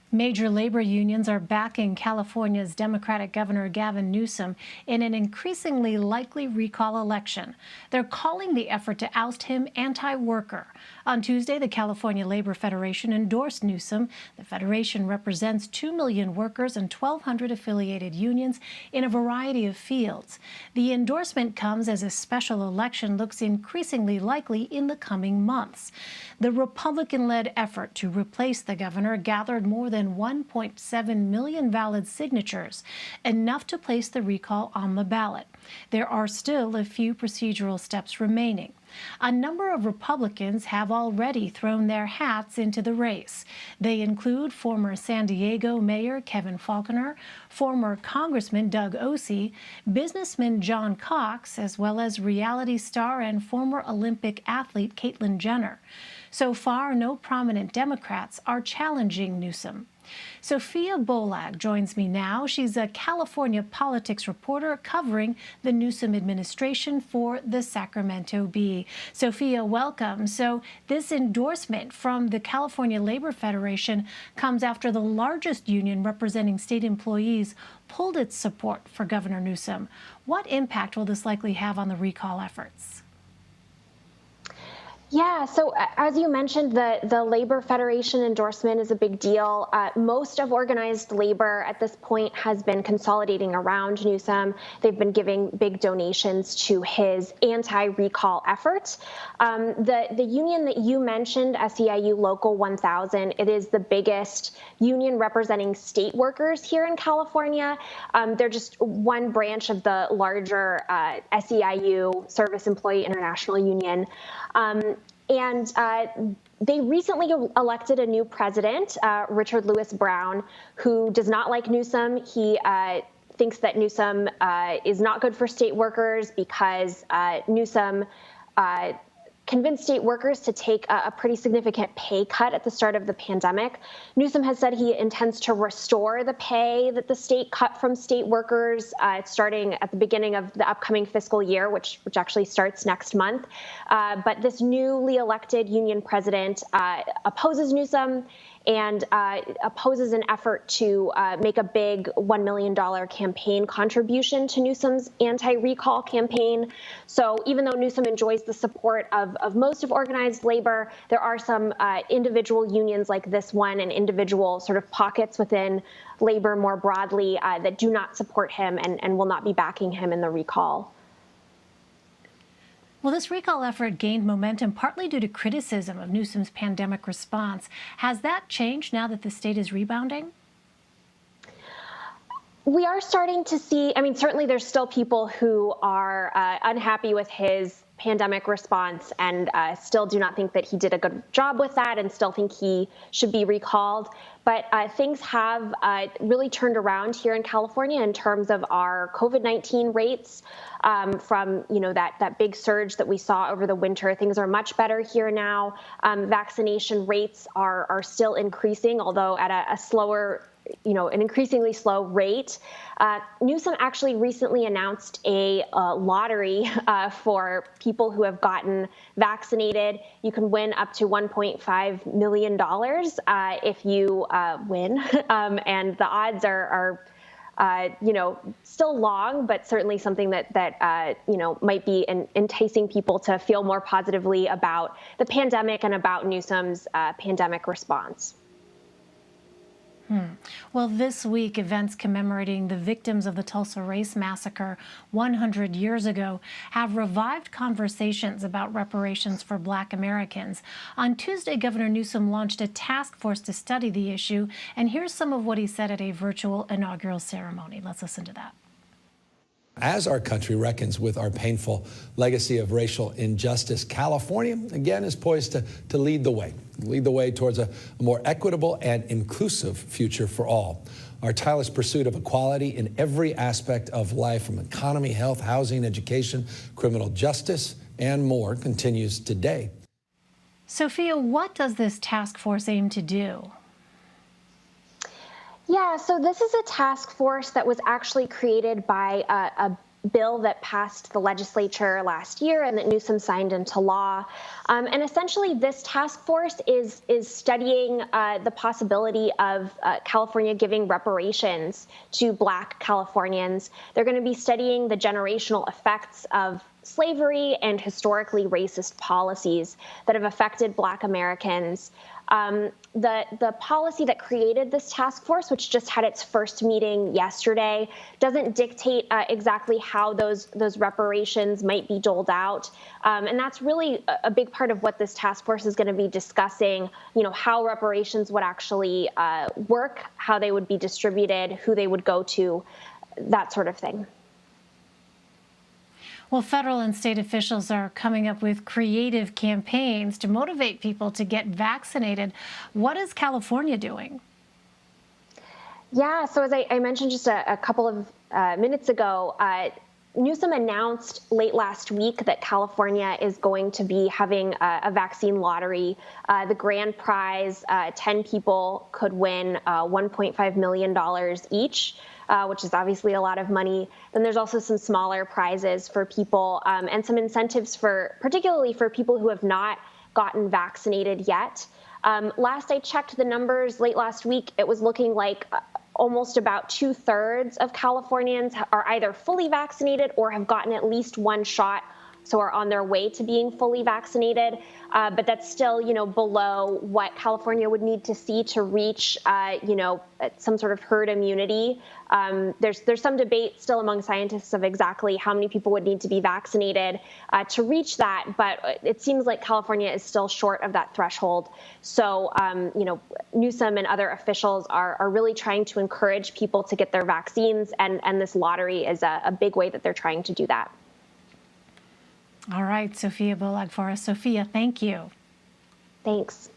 Major labor unions are backing California's Democratic Governor Gavin Newsom in an increasingly likely recall election. They're calling the effort to oust him anti-worker. On Tuesday, the California Labor Federation endorsed Newsom. The federation represents 2 million workers and 1,200 affiliated unions in a variety of fields. The endorsement comes as a special election looks increasingly likely in the coming months. The Republican-led effort to replace the governor gathered more than 1.7 million valid signatures, enough to place the recall on the ballot. There are still a few procedural steps remaining. A number of Republicans have already thrown their hats into the race. They include former San Diego Mayor Kevin Faulconer, former Congressman Doug Osee, businessman John Cox, as well as reality star and former Olympic athlete Caitlyn Jenner. So far, no prominent Democrats are challenging Newsom. Sophia Bollag joins me now. She's a California politics reporter covering the Newsom administration for the Sacramento Bee. Sophia, welcome. So this endorsement from the California Labor Federation comes after the largest union representing state employees pulled its support for Governor Newsom. What impact will this likely have on the recall efforts? Yeah, so as you mentioned, the Labor Federation endorsement is a big deal. Most of organized labor at this point has been consolidating around Newsom. They've been giving big donations to his anti-recall effort. The union that you mentioned, SEIU Local 1000, it is the biggest union representing state workers here in California. They're just one branch of the larger SEIU, Service Employee International Union. And they recently elected a new president, Richard Lewis Brown, who does not like Newsom. He thinks that Newsom is not good for state workers because Newsom convinced state workers to take a pretty significant pay cut at the start of the pandemic. Newsom has said he intends to restore the pay that the state cut from state workers starting at the beginning of the upcoming fiscal year, which actually starts next month. But this newly elected union president opposes Newsom and opposes an effort to make a big $1 million campaign contribution to Newsom's anti-recall campaign. So even though Newsom enjoys the support of most of organized labor, there are some individual unions like this one and individual sort of pockets within labor more broadly that do not support him and will not be backing him in the recall. Well, this recall effort gained momentum partly due to criticism of Newsom's pandemic response. Has that changed now that the state is rebounding? We are starting to see, I mean, certainly there's still people who are unhappy with his pandemic response and still do not think that he did a good job with that and still think he should be recalled. But things have really turned around here in California in terms of our COVID-19 rates from, that big surge that we saw over the winter. Things are much better here now. Vaccination rates are still increasing, although at a slower an increasingly slow rate. Newsom actually recently announced a lottery for people who have gotten vaccinated. You can win up to $1.5 million if you win. And the odds are still long, but certainly something that might be enticing people to feel more positively about the pandemic and about Newsom's pandemic response. Well, this week, events commemorating the victims of the Tulsa Race Massacre 100 years ago have revived conversations about reparations for Black Americans. On Tuesday, Governor Newsom launched a task force to study the issue, and here's some of what he said at a virtual inaugural ceremony. Let's listen to that. As our country reckons with our painful legacy of racial injustice, California, again, is poised to lead the way towards a more equitable and inclusive future for all. Our tireless pursuit of equality in every aspect of life, from economy, health, housing, education, criminal justice, and more, continues today. Sophia, what does this task force aim to do? Yeah, so this is a task force that was actually created by a bill that passed the legislature last year and that Newsom signed into law. And essentially, this task force is studying the possibility of California giving reparations to Black Californians. They're going to be studying the generational effects of slavery and historically racist policies that have affected Black Americans. The policy that created this task force, which just had its first meeting yesterday, doesn't dictate exactly how those reparations might be doled out. And that's really a big part of what this task force is going to be discussing, how reparations would actually work, how they would be distributed, who they would go to, that sort of thing. Well, federal and state officials are coming up with creative campaigns to motivate people to get vaccinated. What is California doing? Yeah, so as I mentioned just a couple of minutes ago, Newsom announced late last week that California is going to be having a vaccine lottery. The grand prize, 10 people could win $1.5 million each. Which is obviously a lot of money. Then there's also some smaller prizes for people and some incentives particularly for people who have not gotten vaccinated yet. Last I checked the numbers late last week, it was looking like almost about 2/3 of Californians are either fully vaccinated or have gotten at least one shot, so are on their way to being fully vaccinated. But that's still, below what California would need to see to reach, some sort of herd immunity. There's some debate still among scientists of exactly how many people would need to be vaccinated to reach that. But it seems like California is still short of that threshold. So, Newsom and other officials are really trying to encourage people to get their vaccines. And this lottery is a big way that they're trying to do that. All right, Sophia Bollag for us. Sophia, thank you. Thanks.